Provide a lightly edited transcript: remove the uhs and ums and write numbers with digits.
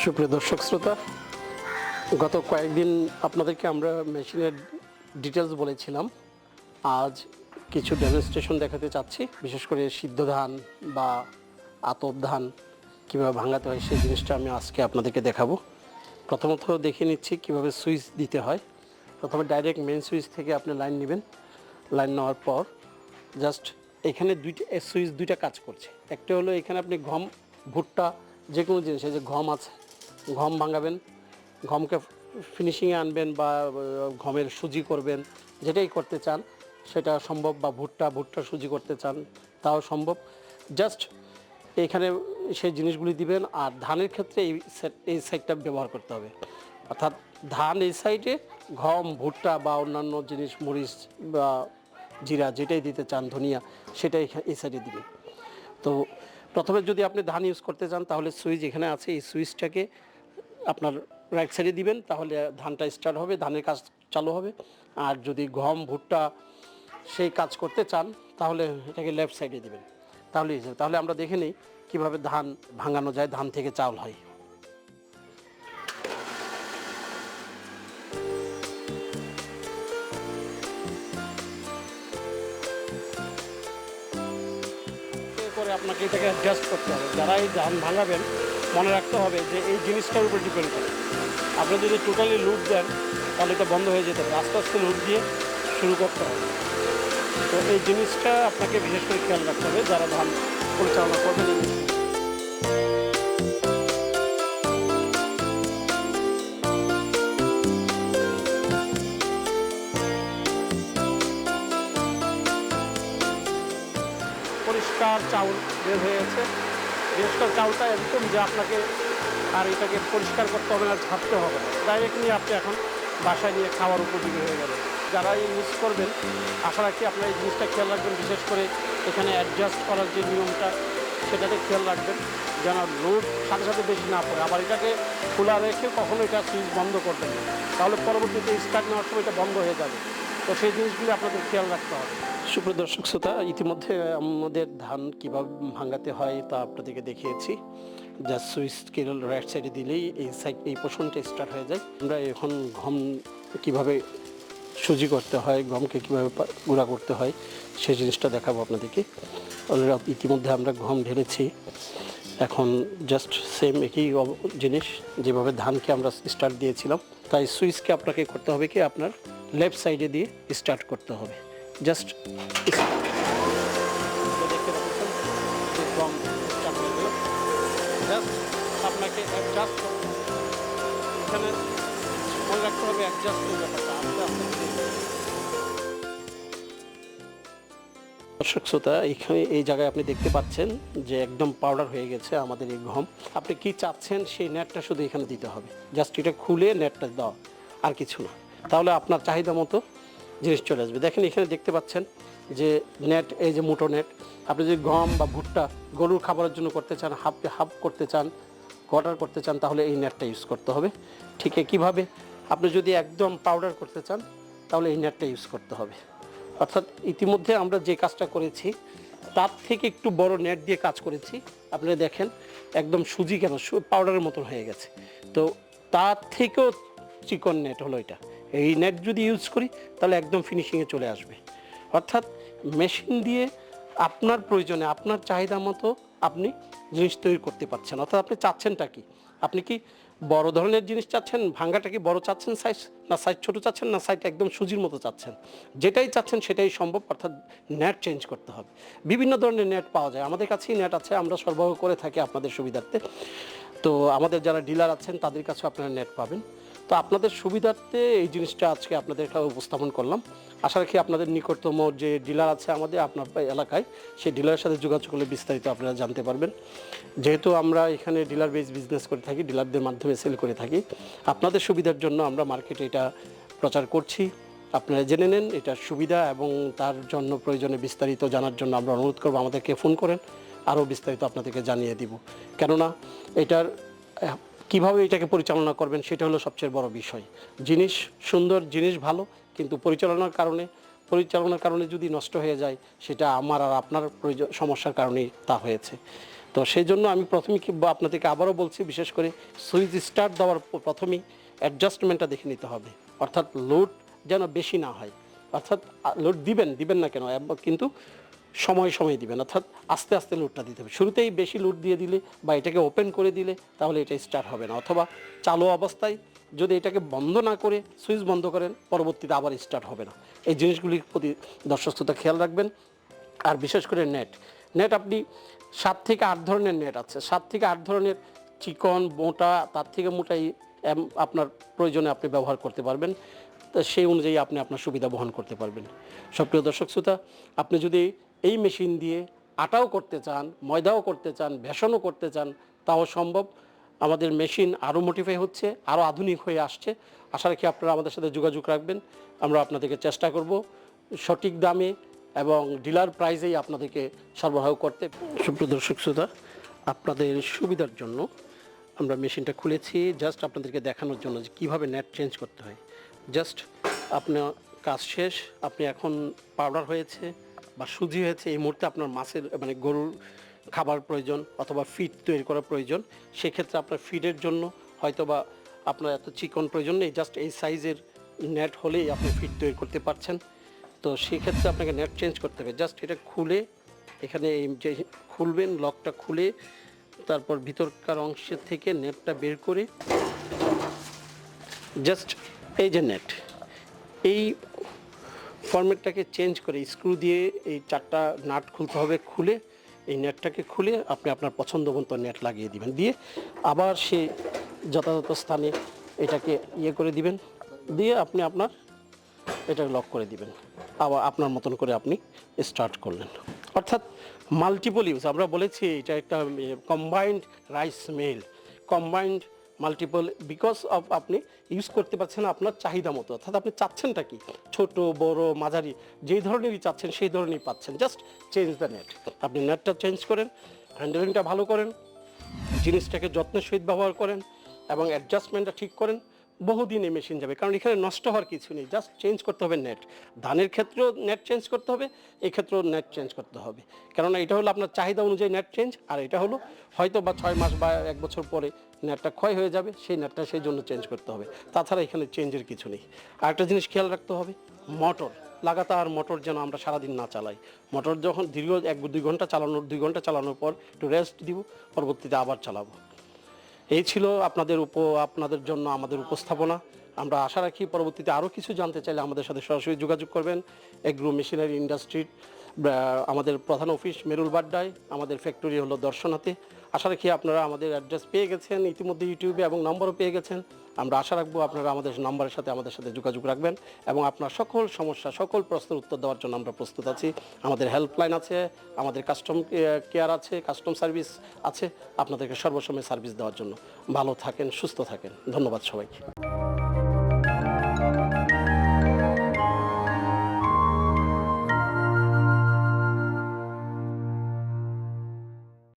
সুপ্রিয় দর্শক শ্রোতা, গত কয়েকদিন আপনাদেরকে আমরা মেশিনের ডিটেলস বলেছিলাম। আজ কিছু ডেমনস্ট্রেশন দেখাতে চাচ্ছি, বিশেষ করে সিদ্ধ ধান বা আতপ ধান কীভাবে ভাঙাতে হয় সেই জিনিসটা আমি আজকে আপনাদেরকে দেখাবো। প্রথমত দেখে নিচ্ছি কিভাবে সুইচ দিতে হয়। প্রথমে ডাইরেক্ট মেন সুইচ থেকে আপনি লাইন নেবেন। লাইন নেওয়ার পর জাস্ট এখানে সুইচ দুইটা কাজ করছে। একটা হলো এখানে আপনি গম, ভুট্টা, যে কোনো জিনিস, এই যে গম আছে, গম ভাঙাবেন, গমকে ফিনিশিংয়ে আনবেন বা গমের সুজি করবেন, যেটাই করতে চান সেটা সম্ভব, বা ভুট্টা সুজি করতে চান তাও সম্ভব। জাস্ট এখানে সেই জিনিসগুলি দিবেন। আর ধানের ক্ষেত্রে এই সাইডটা ব্যবহার করতে হবে, অর্থাৎ ধান এই সাইডে, গম, ভুট্টা বা অন্যান্য জিনিস, মরিচ বা জিরা যেটাই দিতে চান, ধনিয়া, সেটাই এই সাইডে দিবেন। তো প্রথমে যদি আপনি ধান ইউজ করতে চান তাহলে সুইচ এখানে আছে, এই সুইচটাকে আপনার রাইট সাইডে দিবেন, তাহলে ধানটা স্টার্ট হবে, ধানের কাজ চালু হবে। আর যদি গম, ভুট্টা সেই কাজ করতে চান তাহলে এটাকে লেফট সাইডে দিবেন, তাহলে আমরা দেখে নিই কীভাবে ধান ভাঙানো যায়, ধান থেকে চাউল হয়। করে আপনাকে এটাকে অ্যাডজাস্ট করতে হবে। যারা এই ধান ভাঙাবেন মনে রাখতে হবে যে এই জিনিসটার উপর ডিপেন্ড করে। আপনি যদি টোটালি লুট দেন তাহলে এটা বন্ধ হয়ে যেতে হবে, আস্তে আস্তে লুট দিয়ে শুরু করতে হবে। তো এই জিনিসটা আপনাকে বিশেষ করে খেয়াল রাখতে হবে যারা ধান পরিচালনা করবেন। পরিষ্কার চাউল বের হয়ে গেছে। পরিষ্কার চাউলটা একদম যে আপনাকে আর এটাকে পরিষ্কার করতে হবে না, ঝাড়তে হবে না, ডাইরেক্ট নিয়ে আপনি এখন বাসায় নিয়ে খাওয়ার উপযোগী হয়ে গেল। যারা ইউজ করবেন আশা রাখি আপনারা এই জিনিসটা খেয়াল রাখবেন, বিশেষ করে এখানে অ্যাডজাস্ট করার যে নিয়মটা সেটাতে খেয়াল রাখবেন যেন লোড সাথে সাথে বেশি না পড়ে। আবার এটাকে খোলা রেখে কখনো এটা সুইচ বন্ধ করবেন না, তাহলে পরবর্তীতে স্টার্ট নেওয়ার সময় এটা বন্ধ হয়ে যাবে। তো সেই জিনিসগুলি আপনাদের খেয়াল রাখতে হবে। সুপ্রিয় দর্শক শ্রোতা, ইতিমধ্যে আমাদের ধান কীভাবে ভাঙাতে হয় তা আপনাদেরকে দেখিয়েছি। জাস্ট সুইচ কেবল রাইট সাইডে দিলেই এই পোর্শনটা স্টার্ট হয়ে যায়। আমরা এখন গম কীভাবে সুজি করতে হয়, গমকে কীভাবে গুঁড়া করতে হয় সেই জিনিসটা দেখাবো আপনাদেরকে। অলরেডি ইতিমধ্যে আমরা গম ঢেলেছি। এখন জাস্ট সেম একই জিনিস, যেভাবে ধানকে আমরা স্টার্ট দিয়েছিলাম, তাই সুইচকে আপনাকে করতে হবে কি আপনার লেফট সাইডে দিয়ে স্টার্ট করতে হবে। জাস্ট দেখতে পাচ্ছেন গম স্টার্ট হয়ে গেল। জাস্ট আপনাকে অ্যাডজাস্ট এখানে মনে রাখতে হবে অ্যাডজাস্টের ব্যাপারটা আস্তে আস্তে। দর্শক শ্রোতা, এখানে এই জায়গায় আপনি দেখতে পাচ্ছেন যে একদম পাউডার হয়ে গেছে আমাদের এই গম। আপনি কি চাচ্ছেন সেই নেটটা শুধু এখানে দিতে হবে, জাস্ট এটা খুলে নেটটা দাও, আর কিছু না। তাহলে আপনার চাহিদা মতো জিনিস চলে আসবে। দেখেন এখানে দেখতে পাচ্ছেন যে নেট, এই যে মুটো নেট। আপনি যদি গম বা ভুট্টা গরুর খাবারের জন্য করতে চান, হাফ করতে চান, কোয়ার্টার করতে চান, তাহলে এই নেটটা ইউজ করতে হবে। ঠিক একইভাবে আপনি যদি একদম পাউডার করতে চান তাহলে এই নেটটা ইউজ করতে হবে। অর্থাৎ ইতিমধ্যে আমরা যে কাজটা করেছি তার থেকে একটু বড় নেট দিয়ে কাজ করেছি। আপনারা দেখেন একদম সুজি কেন পাউডারের মতন হয়ে গেছে। তো তার থেকেও চিকন নেট হলো এটা। এই নেট যদি ইউজ করি তাহলে একদম ফিনিশিংয়ে চলে আসবে। অর্থাৎ মেশিন দিয়ে আপনার প্রয়োজনে, আপনার চাহিদা মতো আপনি জিনিস তৈরি করতে পারছেন। অর্থাৎ আপনি চাচ্ছেনটা কি? আপনি কি বড় ধরনের জিনিস চাচ্ছেন, ভাঙ্গাটা কি বড় চাচ্ছেন সাইজ, না সাইজ ছোট চাচ্ছেন, না সাইজ একদম সুজির মতো চাচ্ছেন? যেটাই চাচ্ছেন সেটাই সম্ভব। অর্থাৎ নেট চেঞ্জ করতে হবে। বিভিন্ন ধরনের নেট পাওয়া যায়, আমাদের কাছেই নেট আছে, আমরা সরবরাহ করে থাকি আপনাদের সুবিধার্থে। তো আমাদের যারা ডিলার আছেন তাদের কাছেও আপনারা নেট পাবেন। তো আপনাদের সুবিধার্থে এই জিনিসটা আজকে আপনাদের উপস্থাপন করলাম। আশা রাখি আপনাদের নিকটতম যে ডিলার আছে আমাদের আপনার এলাকায়, সেই ডিলারের সাথে যোগাযোগ করলে বিস্তারিত আপনারা জানতে পারবেন। যেহেতু আমরা এখানে ডিলার বেস বিজনেস করে থাকি, ডিলারদের মাধ্যমে সেল করে থাকি, আপনাদের সুবিধার জন্য আমরা মার্কেটে এটা প্রচার করছি। আপনারা জেনে নেন এটার সুবিধা, এবং তার জন্য প্রয়োজনে বিস্তারিত জানার জন্য আমরা অনুরোধ করবো আমাদেরকে ফোন করেন, আরও বিস্তারিত আপনাদেরকে জানিয়ে দিব। কেননা এটার কীভাবে এটাকে পরিচালনা করবেন সেটা হলো সবচেয়ে বড় বিষয়। জিনিস সুন্দর, জিনিস ভালো, কিন্তু পরিচালনার কারণে যদি নষ্ট হয়ে যায় সেটা আমার আর আপনার সমস্যার কারণেই তা হয়েছে। তো সেই জন্য আমি প্রথমেই আপনাদেরকে আবারও বলছি, বিশেষ করে সুইচ স্টার্ট দেওয়ার প্রথমেই অ্যাডজাস্টমেন্টটা দেখে নিতে হবে, অর্থাৎ লোড যেন বেশি না হয়। অর্থাৎ লোড দিবেন না কেন, কিন্তু সময় সময় দিবেন, অর্থাৎ আস্তে আস্তে লোডটা দিতে হবে। শুরুতেই বেশি লোড দিয়ে দিলে বা এটাকে ওপেন করে দিলে তাহলে এটা স্টার্ট হবে না, অথবা চালু অবস্থায় যদি এটাকে বন্ধ না করে সুইচ বন্ধ করেন পরবর্তীতে আবার স্টার্ট হবে না। এই জিনিসগুলির প্রতি দর্শক শ্রোতা খেয়াল রাখবেন। আর বিশেষ করে নেট আপনি 7 থেকে 8 ধরনের নেট আছে, 7 থেকে 8 ধরনের, চিকন, মোটা, তার থেকে মোটাই আপনার প্রয়োজনে আপনি ব্যবহার করতে পারবেন। তো সেই অনুযায়ী আপনি আপনার সুবিধা বহন করতে পারবেন। সক্রিয় দর্শক শ্রোতা, আপনি যদি এই মেশিন দিয়ে আটাও করতে চান, ময়দাও করতে চান, বেসনও করতে চান, তাও সম্ভব। আমাদের মেশিন আরও মডিফাই হচ্ছে, আরও আধুনিক হয়ে আসছে। আশা রাখি আপনারা আমাদের সাথে যোগাযোগ রাখবেন। আমরা আপনাদেরকে চেষ্টা করব সঠিক দামে এবং ডিলার প্রাইসেই আপনাদেরকে সরবরাহ করতে। সুপ্রিয় দর্শক শ্রোতা, আপনাদের সুবিধার জন্য আমরা মেশিনটা খুলেছি জাস্ট আপনাদেরকে দেখানোর জন্য যে কীভাবে নেট চেঞ্জ করতে হয়। জাস্ট আপনার কাজ শেষ, আপনি এখন পাউডার হয়েছে বা সুজি হয়েছে, এই মুহূর্তে আপনার মাছের মানে গরুর খাবার প্রয়োজন অথবা ফিড তৈরি করা প্রয়োজন। সেক্ষেত্রে আপনার ফিডের জন্য হয়তো বা আপনার এত চিকন প্রয়োজন নেই, জাস্ট এই সাইজের নেট হলেই আপনি ফিড তৈরি করতে পারছেন। তো সেক্ষেত্রে আপনাকে নেট চেঞ্জ করতে হবে। জাস্ট এটা খুলে এখানে এই যে খুলবেন, লকটা খুলে তারপর ভিতরকার অংশের থেকে নেটটা বের করে জাস্ট এই যে নেট, এই ফরম্যাটটাকে চেঞ্জ করে স্ক্রু দিয়ে এই 4টা নাট খুলতে হবে। খুলে এই নেটটাকে খুলে আপনি আপনার পছন্দ মতো নেট লাগিয়ে দিবেন, দিয়ে আবার সে যথাযথ স্থানে এটাকে ইয়ে করে দিবেন, দিয়ে আপনি আপনার এটাকে লক করে দিবেন। আবার আপনার মতন করে আপনি স্টার্ট করলেন। অর্থাৎ মাল্টিপল ইউজ, আমরা বলেছি এটা একটা combined rice mill, combined multiple, because of আপনি ইউজ করতে পারছেন আপনার চাহিদা মতো। অর্থাৎ আপনি চাচ্ছেনটা কি, ছোট বড় মাঝারি যেই ধরনেরই চাচ্ছেন সেই ধরনেরই পাচ্ছেন। জাস্ট চেঞ্জ দ্য নেট, আপনি নেটটা চেঞ্জ করেন, হ্যান্ডেলিংটা ভালো করেন, জিনিসটাকে যত্নের সহিত ব্যবহার করেন এবং অ্যাডজাস্টমেন্টটা ঠিক করেন, বহুদিন এই মেশিন যাবে। কারণ এখানে নষ্ট হওয়ার কিছু নেই, জাস্ট চেঞ্জ করতে হবে নেট। ধানের ক্ষেত্রেও নেট চেঞ্জ করতে হবে, এই ক্ষেত্রেও নেট চেঞ্জ করতে হবে। কেননা এটা হলো আপনার চাহিদা অনুযায়ী নেট চেঞ্জ, আর এটা হলো হয়তো বা 6 মাস বা 1 বছর পরে নেটটা ক্ষয় হয়ে যাবে, সেই নেটটা সেই জন্য চেঞ্জ করতে হবে। তাছাড়া এখানে চেঞ্জের কিছু নেই। আর একটা জিনিস খেয়াল রাখতে হবে, মোটর লাগাতার মোটর যেন আমরা সারাদিন না চালাই। মোটর যখন দীর্ঘ 1-2 ঘন্টা চালানোর 2 ঘন্টা চালানোর পর একটু রেস্ট দিব, পরবর্তীতে আবার চালাবো। এই ছিল আপনাদের জন্য আমাদের উপস্থাপনা। আমরা আশা রাখি পরবর্তীতে আরও কিছু জানতে চাইলে আমাদের সাথে সরাসরি যোগাযোগ করবেন। এগ্রো মেশিনারি ইন্ডাস্ট্রির আমাদের প্রধান অফিস মেরুল বাড্ডায়, আমাদের ফ্যাক্টরি হলো দর্শনাতে। আশা রাখি আপনারা আমাদের অ্যাড্রেস পেয়ে গেছেন ইতিমধ্যে ইউটিউবে এবং নম্বরও পেয়ে গেছেন। আমরা আশা রাখবো আপনারা আমাদের নম্বরের সাথে আমাদের সাথে যোগাযোগ রাখবেন এবং আপনার সকল সমস্যা, সকল প্রশ্নের উত্তর দেওয়ার জন্য আমরা প্রস্তুত আছি। আমাদের হেল্পলাইন আছে, আমাদের কাস্টম কেয়ার আছে, কাস্টম সার্ভিস আছে, আপনাদেরকে সর্বসময় সার্ভিস দেওয়ার জন্য। ভালো থাকেন, সুস্থ থাকেন, ধন্যবাদ সবাইকে।